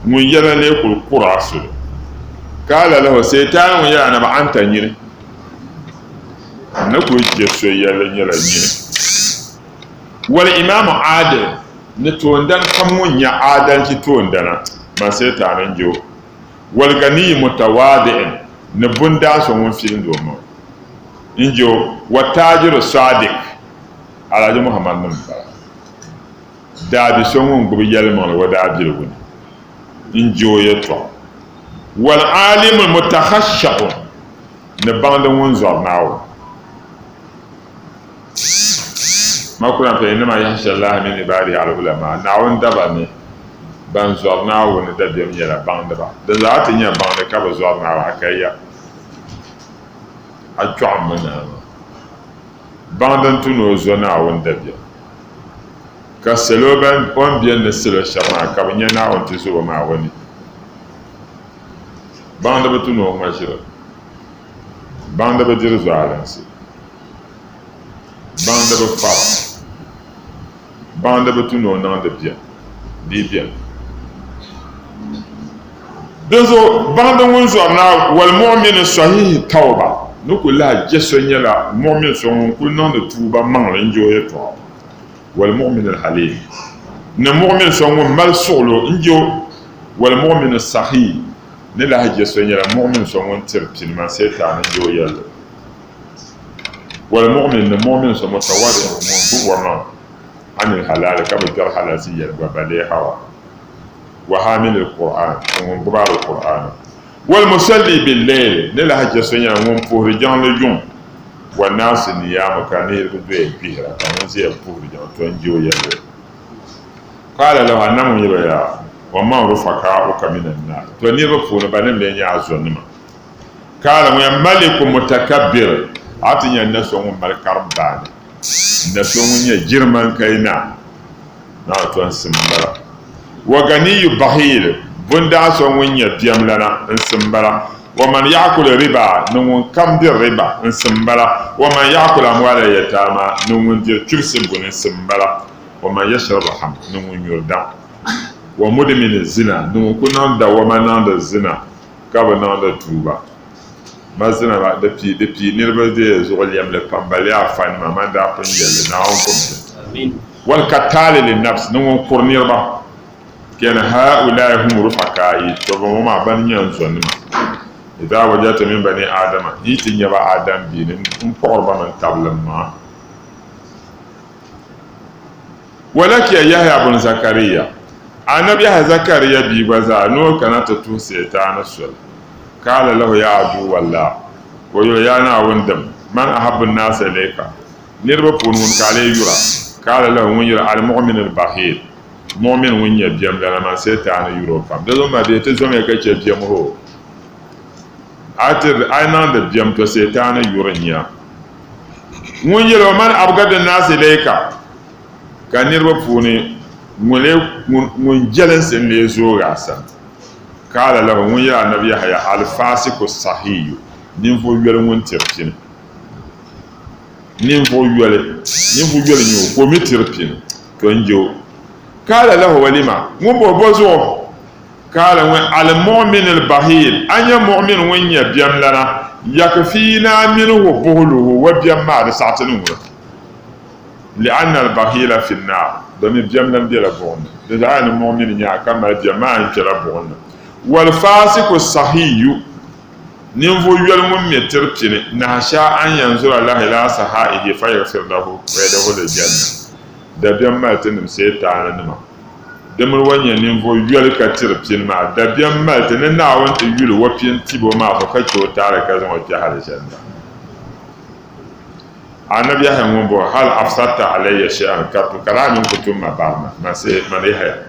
من يلي كل قراسل قال له سيطان ويا أنا بعنت نيني نكو جسو يلي نيني والإمام عادل نتوندن كمون يا عادل كتوندنا ما سيطان نجو والغني متواضع نبندا سون فيلم دوما انجو والتاجر الصادق على محمد نمبر دادي سون غبي يلمون وداجر ون انجو يتو والعالم المتخشع نبند ونزور ناو ما كنا في انما يخشى الله من عباده على العلماء ناو دباني ban zor na woni da dem yela bandaba da za ta nya bande ka ba zor na wa kayya a twam na bandan tuno zo na won da biya ka selo ban on bien ne selo shama ka nya na on tiso ma woni bandaba tuno ma shira bandaba dir zo alansi bandaba fa bandaba tuno na da biya di biya dozo banda wonzo na wal mu'min sahih tauba nuku la jeso nyala mu'min so kun non de tuba man la njoye to wal mu'min al halim na mu'min so mal solo njo wal mu'min sahih ne la jeso nyala mu'min so tirpin ma seta njoye wal mu'min so mutawadi bu wa ma an al halal ka bi jar halasiya ba bale hawa وحامل القرآن ومبرار القرآن والمصلي بالليل نلا حاجة سنيا ومفورجان لجون والناس نيام كان يربي بيرا كان زي فورجان تنجو يلو قال له أنم يبيا وما رفقاؤك من النار تنير فون بنم لين يعزونما قال ويا ملك متكبر أتني الناس وهم ملك ربان الناس وهم يجرمان كينا نا تنسمبرا وغني بخيل بندا سو ونيا ديام لنا انسمبلا ومن ياكل ربا نون كم دي ربا انسمبلا ومن ياكل اموال اليتامى نون دي ترسب انسمبلا ومن يشرب الخمر نون يردان ومدمن الزنا نون كنا دا ومن الزنا كابنا دا توبا ما زنا با depuis nirba de zol yam le pambali afan ma da pon yelle na on ko amin wal katale lin nafs nون kornirba كان هؤلاء هم رفقائي فما بني ينزلنا إذا وجدت من بني آدم هيت يبا آدم بين قرب من قبل ما ولك يا يحيى بن زكريا النبي يحيى زكريا بيبزا نو كان تتو سيطان السل قال له يا عدو والله ويقول يا نا وندم من أحب الناس إليك نربو فنون قال يرى قال له من يرى المؤمن البخيل مؤمن وين بيام لما سيتان يوروبا دزو ما بيته زوم يكاچe بيام هو اتر اينان de بيام تو سيتان يورنيا وين يلو من ابغد الناس ليكا كان يربو فوني من جلس اللي زوراسا قال له وين يا النبي يحيى الفاسق الصحيح نيفو يول وون تيرتين نيفو يول نيو كومي تيرتين كنجو قال له ولما مو بوزو قال المؤمن البخيل أن مؤمن وين يبيم لنا يكفينا منه بهله وبيم ما ساعتنا لأن البخيل في النار دم يبيم لنا بلا بون لأن المؤمن يا كما يبيم ما ينكر بون والفاسق الصحي نفو يلم متربتني نشاء أن ينظر الله إلى صحائه فيغفر له ويدخل الجنة دبيم ما تنم سيطان نما دمر wanya ninvo yul ka tirpin ma da biyan mal tin na won ti yul wapin tibo ma fa ka to tare ka zama ki hal janda annabi ya hawo bo hal afsata alayya shay'an ka to kalamin kutum ma ba ma sai man ya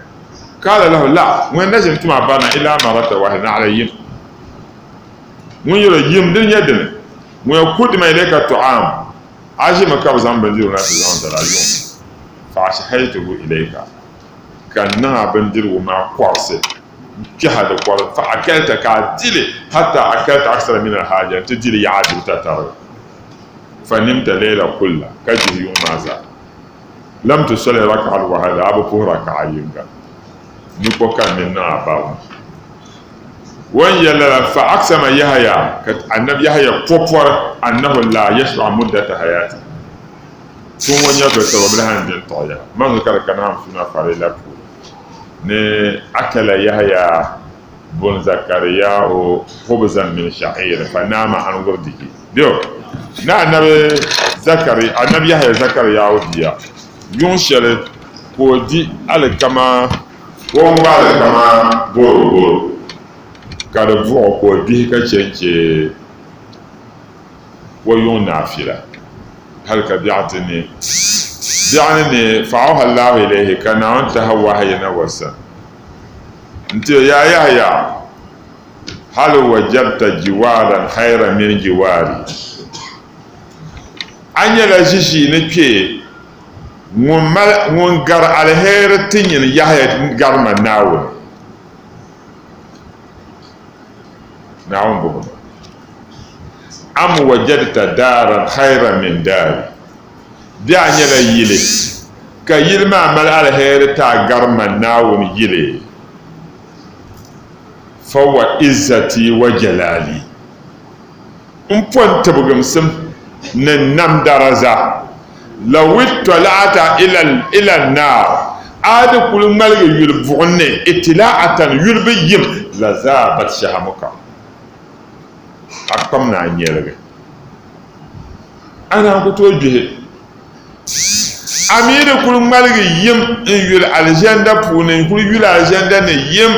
kala lahu la wa najin tuma bana ila marata wahina alayhi mun yura yim din yadin mu ya kudi mai leka tu'am aji maka zan bandiru na zan da rayuwa fa shahaytuhu ilayka كأنها بندر وما قارسة جهد قارس فأكلت كعدلة حتى أكلت أكثر من الحاجة تدلي يعدل تترى فنمت ليلة كلها كجه يوم ماذا لم تصلي ركعة وهذا أبو فهر ركعين نبقى منا أباهم وين يلا فأقسم يحيى النبي يحيى كفر أنه لا يشبع مدة حياته ثم يقول سبب دين طايا ما ذكر كلام فينا فريلا ne akala yahya bun zakariya o khubzan min sha'ir fa nama an gurdihi dio na annabi yahya zakariya o dia yun shere ko di alkama ko ba alkama boro kada vo ko di ka chenche wo yun nafila hal ka bi'atni يعني فعوها الله إليه كان أنت هو هينا وسا أنت يا يحيى هل وجدت جوارا خيرا من جواري أني لا شيء نكى ونقر على هير تنين يحيى نقر ما ناول نعم بهم أم وجدت دارا خيرا من داري بيا نيلا يلي كا يلما مال على هير تا غرما ناون يلي فهو عزتي وجلالي امبون تبغم سم ننام درجة لو اطلعت الى النار عاد كل مال يلبغن اطلاعة يلبيم لذابت شهمك اقمنا نيلا انا كنت وجهي amir kul malgi yim yul aljanda pune kul yul aljanda ne yim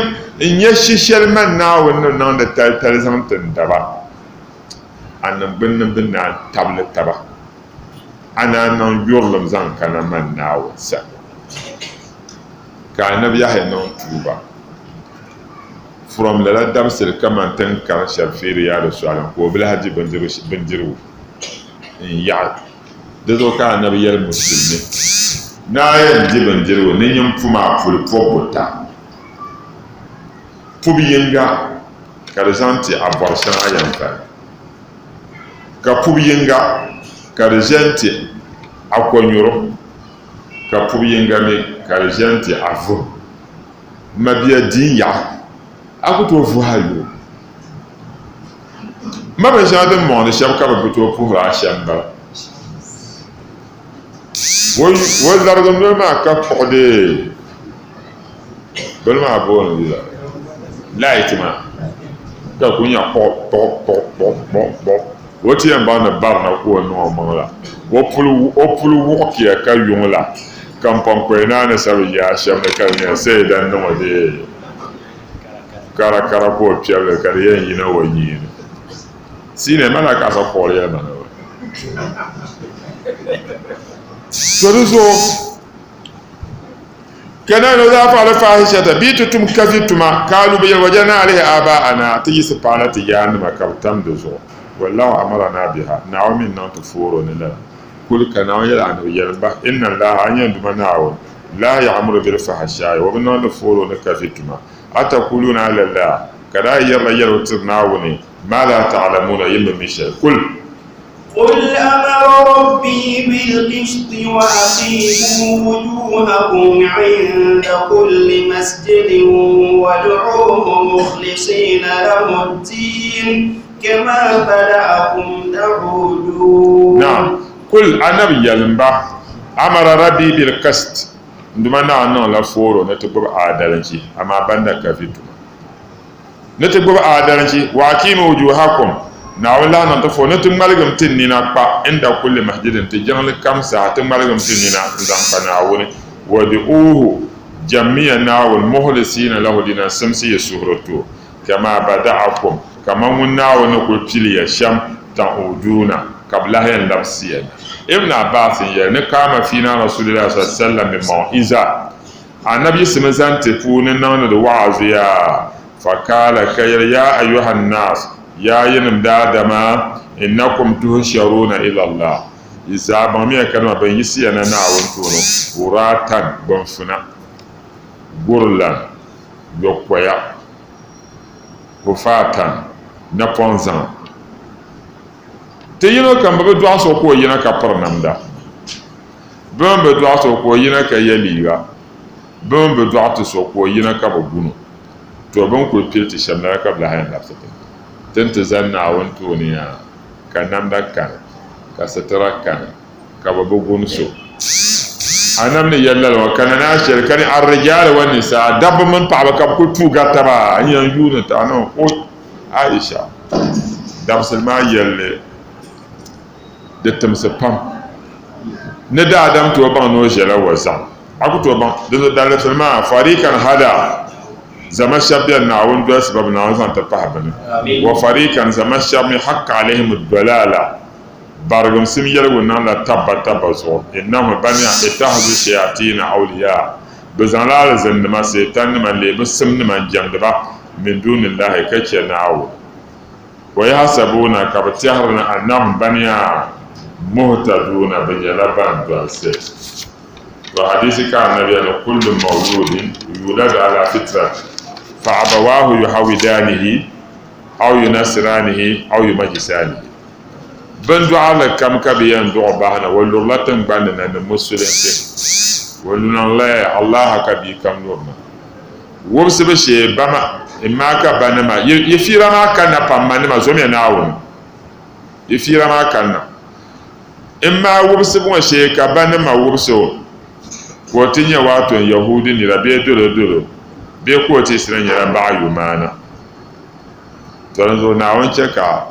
nya shishel man na wannan nan da tal zamtan daba annan bin na tablet taba ana nan yurlum zan kana man na wasa ka annabi ya hayno tuba from la damsel kaman tan kan shafiri ya rasul ko bil haji bandiru ya da zo ka annabi yar musulmi na yin jibin jirwo ne yin fuma fulfobota fubi yinga karzanti a barshen ayyanta ka fubi yinga karzanti a kwanyoro ka fubi yinga mai karzanti a fu mabiya dinya a kuto fu hayo mabin shadin mawani shabka babuto fuhura a shambara wọ́n lọ́rọ̀ ló máa ká pọ̀dé bẹ́ẹ̀ máa bọ́ ọ̀nà yìí láì tí máa kẹ́kọ̀ọ́ yà pọ̀ wọ́n ti yẹn bá na bára na kó ẹnu ọmọ la wọ́n pulu wọ́ọ̀kì ẹ̀ ká yún la kan pọ̀npọ̀ náà ní sábà yà aṣẹ́ mi ká yẹn sẹ́yìn dá nínú wọn dé kárakára kó o pìẹ́ lẹ̀ kárí yẹn yìí náà wọ̀ yìí sí ní ẹ̀ má la ká sọ pọ̀ yẹn náà Toruzo kana no za fa fahishata bitutum kafituma kalu bi wajana alaihi aba'ana tiji pana tijani makabtam dozo wallahu amarna biha na'amin nan tufuro ne la kul kana ya an yalba inna allaha an yanduma na'u la ya'muru bil fahsha'i wa binna tufuro ne kafituma atakuluna ala allah kada yarra yarwa tirnawni ma la ta'lamuna illa misha kul
قل أمر ربي بالقسط وأقيموا وجوهكم عند كل مسجد وادعوه مخلصين له الدين كما بدأكم تعودون.
نعم. قل النبي يلمبا أمر ربي بالقسط nduma na non la foro na tubu adalanci amma banda kafitu na tubu adalanci wa aqimu wujuhakum na wala na to fo na tum malgam tinni na pa inda kulli masjidin tijanal kamsa tum malgam tinni na zan kana woni wa bi'uhu jami'an wal muhlisina lahu dinan samsi yasuhratu kama bada'akum kama munna wa na ko piliya sham ta'uduna qabla yan labsiyan ibn abbas ya ne kama fina rasulullah sallallahu alaihi wasallam bi mau'iza annabi simazan tefuni nan da wa'azi ya fakala kayar ya ayyuhan nas ya yinim dadama innakum tuhsharuna ila allah isa ba mi kalma ban yisi yana na wontono uratan bonfuna burlan yokoya hufatan na ponzan te yino kan ba do aso ko yina ka parnamda bon be do aso ko yina ka yaliga bon be do aso ko yina ka bagunu to bon ko pilti shamna ka bla hayan lafsata tente zanna won to ne ya kan namda kan ka satara kan ka bagunu so anam ne yalla wa kana na shirkani ar-rijal wa nisa dabba man pa ka ko tu gataba yan yuna ta no o aisha dab salma yalle de temse pam ne da adam to ban no jela wasa aku to ban de da le salma farikan hada zama shabyan na won do sabab na won ta pahabana wa farikan zama shabmi hakka alaihim ad-dalala bargum sim yalwo nan la tabba zo innahum baniya itahzu shayatin awliya bazala zan ma setan man le bisim man jamdaba min dunillahi kace nawo wa yahsabuna kabtiharna annahum baniya muhtaduna bajalaban dalse wa hadisi ka annabi an kullu mawludin yulad ala fitra fa abawahu yuhawidanihi aw yunasiranihi aw yumajisanihi bandu ala kam kabiyan do bahana wallu latan banna na musulunci wallu nan la allah kabi kam norma wobse be she bama imma ka banama yefira ma kana pamane ma zomi na awon yefira ma kana imma wobse bo she ka banama wobse ko tinya wato yahudi ni rabe dolo be ko ti siran yara ba yumana to zo na won cheka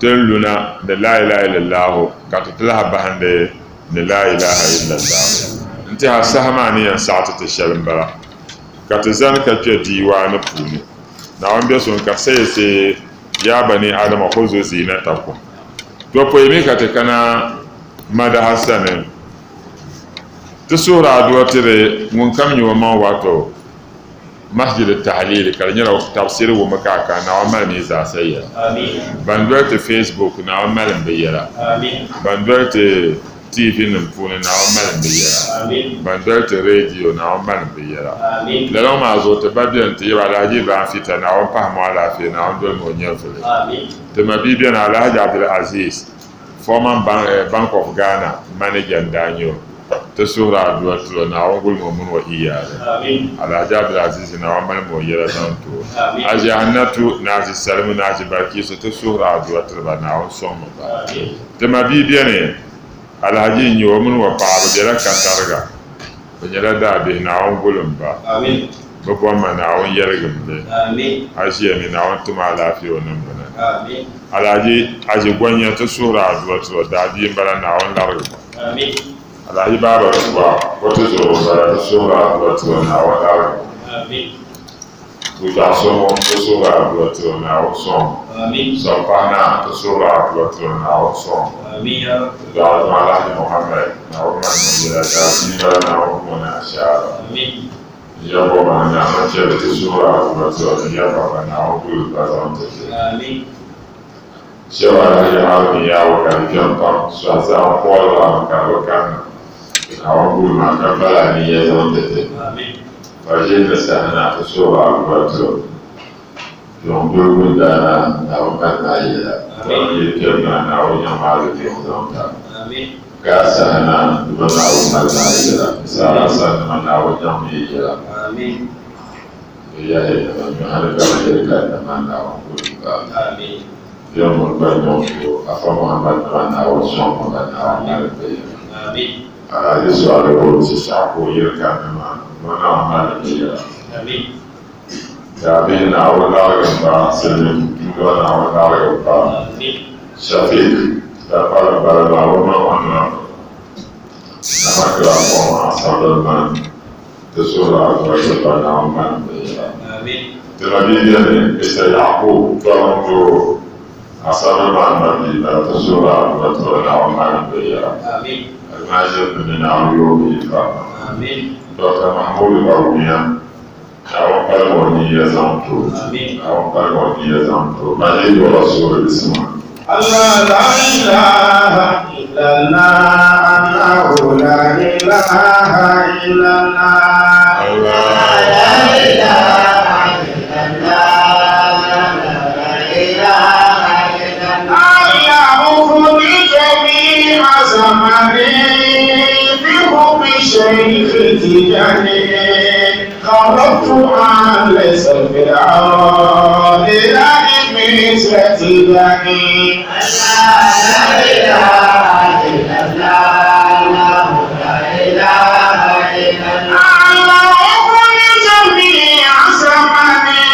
tun luna da la ilaha illallah ka ta tala bahande da la ilaha illallah inta ha sahama ni yan sa'atu ta sharin bara ka ta zan ka ce diwa na puni na wanda sun ka sai ya bani adama ko zo zinata ku to po yemi ka ta kana mada hasanin ta sura adwa tire mun kam yi wa ma wato masjid at-tahlil kala nyara tafsir wa makaka na wa malami za sayya amin bandwar ta facebook na wa malam bayyara amin bandwar ta tv nan fune na wa malam bayyara amin bandwar ta radio na wa malam bayyara amin lalo ma zo ta babiyan ta yawa alhaji ba fita na wa fahmu alafi na wa don mo nyafule amin ta mabibiyan alhaji abdul aziz former bank of ghana manager danyo ta sura addu'a to na wangul mumun wa iyale amin alhaji abdul aziz na wa mal mo yara dan to aji annatu na ji salmu na ji barki so ta sura addu'a to ba na won son ba amin ta mabibiya ne alhaji ni wa mun wa pa ba jara ka targa ba jara da be na wangulun ba amin ba ko ma na won yargum be amin aji mi na won tuma lafiya wannan bana amin alhaji aji gwanya ta sura addu'a to da bi bara na won larga amin alhaji baba kuwa wata zo da sura wato na wada amin ku da so mo sura wato na waso amin so pana to sura wato na waso amin ya da alhaji muhammad na wannan ne da shi na wannan sha amin ya bo ma na ce da sura wato ya baba na ku da zan ta amin shewa ya ya wa kan kan so za ko la kan awon gulma karbala ne ya zama da ta fashe da sana ta so a wato Don dole da na wannan ayi da yake na wajen malami don ta ka sana da na wannan ayi da sa sana na wajen mai jira amin ya yi da mun har da da na wannan ka amin yau mun ba mu a fa Muhammad na wajen mu na wannan amin a yi su a rubuce sako yirka na wannan amin Amin. Awal ba selim dua awal ba Syafiq dapat berlalu mana nama kelapa asal tersurah kepada nama Amin. Tetapi dia ni bisa Yaqub kalau tu asal nama dia tersurah kepada nama Amin. Al-Majid bin Al-Yawmi Amin. Dr. Mahmud Al-Awmiya awon kalmoni ya zamto awon kalmoni ya zamto maje da rasul bismillah Allah la ilaha illallah Allah la ilaha illallah Allah la ilaha illallah la ilaha illallah Allahu bi jami'i azamani bi hukmi shaykh tijani خرجت عن ليس الفرعون إلى إبليس تجاني لا إله إلا الله لا إله إلا الله كل جميع زماني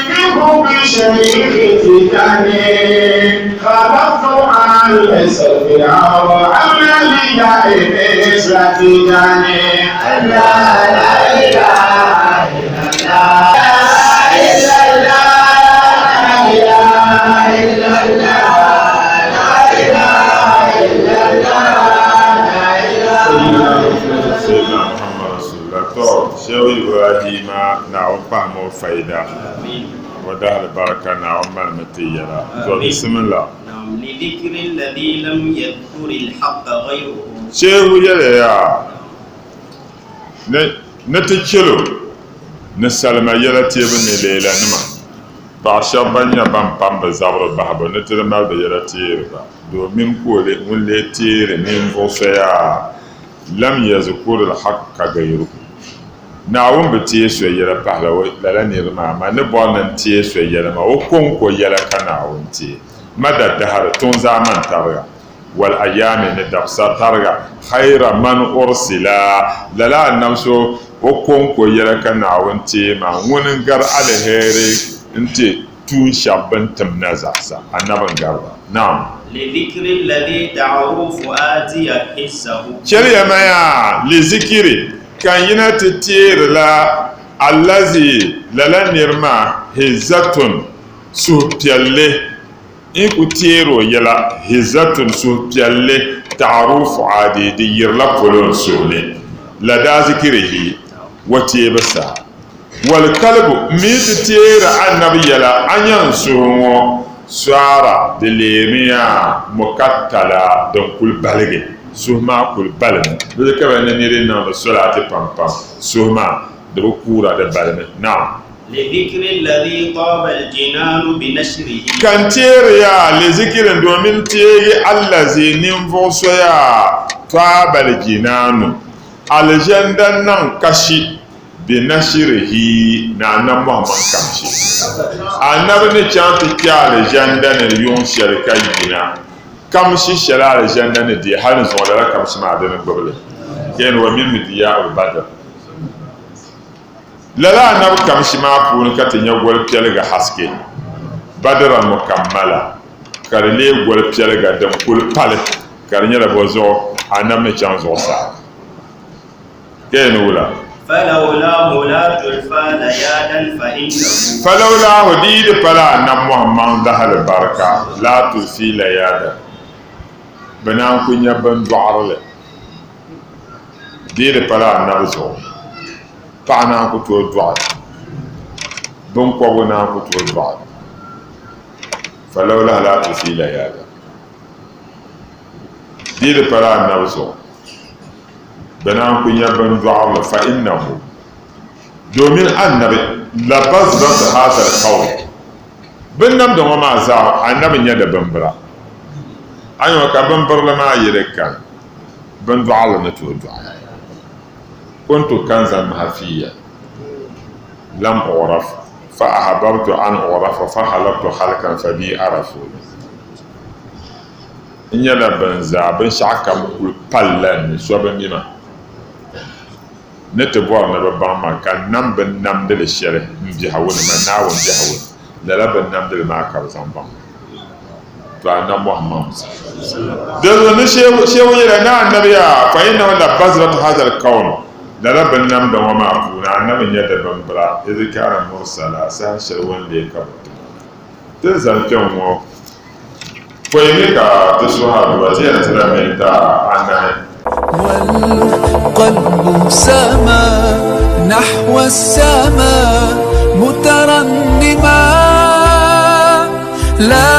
بحب شريك تجاني خرجت عن ليس الفرعون إلى إبليس تجاني لا Shehu Ibrahima na wampa mo faida wada albaraka na wamma matiyara to bismillah
li dhikri alladhi lam yadhkur alhaq ghayruhu
Shehu ya na tikilo na salma yala tebe ne lela nima ba shabanya ban pamba zabro bahabo na tire mal da yala tire ba domin kole mun le tire min fosaya lam yazkur alhaq ghayruhu na wun bi tie so yɛla pahla lala nirima ma ne bɔl nan tie so yɛla ma o konko yɛla ka na wun tie ma da dahar tun zaman targa wal ayami ne dabsa targa khayra man ursila lala annam so o konko yɛla ka na wun tie ma wun gar alheri inte tun shabban tamna zasa annaban garba na'am
لذكر الذي تعرف آتي حسه
شريعة ما يا لذكر kan yina ti tiri la allazi lala nirma hizatun suhpiyalle in ku tiro yala hizatun suhpiyalle ta'arufu adi di yirla polon sole la da zikirihi wati basa wal kalbu mi ti tira annabi yala anyan suhunwo suara de lemiya mukattala don kul balge suhma kul balme bi ka ban ne rin na salati pam pam suhma da kura da balme na
li dhikri alladhi taba aljinan bi nashrihi
kan teriya li zikrin domin tege allazi nin vosoya taba aljinan aljandan nan kashi bi nashrihi na nan muhammad kamshi annabi ne chanti kyale jandan ne yon sharika yina kamshi shalala jandan ne di halin zo da kamshi ma da goble ken wa min diya al badr lala annabi kamshi ma pun ka tinya gol pelga haske badra mukammala karle gol pelga da kul pale karnya da bozo annabi ne chanzo sa ken wala
فلولاه لا تلفى ليادا فإنه
فلولاه ديد فلا أن محمد دهل البركة لا تلفي ليادا بنام كنيا بن دعر ديد فلا نرزو فانا كتو دعر بن قونا كتو دعر فلولا لا تلفي ليادا ديد فلا نرزو بنام كن يبن دعوة فإنه دومين النبي لبزرة هذا القول bin nam da ma za annabin ya da bambara ayo ka bambara ma yire kan ban du'a na to du'a kuntu kanzan mahfiya lam uraf fa ahbabtu an urafa fa halaqtu halkan fa bi arafu in ya da banza ban shaka kul pallan so ban mima ne te boar na ba ma kan nam ben nam de shere mbi hawone ma na won bi hawone la la ben nam de ma ka zamba to anna muhammad de ne shewu yera na annabiya fa inna la bazrat hadha al-kawn la la ben nam da wa ma kuna annabi ya da ban bra izkara mursala sa sharwan le ka te zan kan mo ko yene ka to so ha ba ti ya tsara mai ta annabi
والقلب سما نحو السماء مترنما لا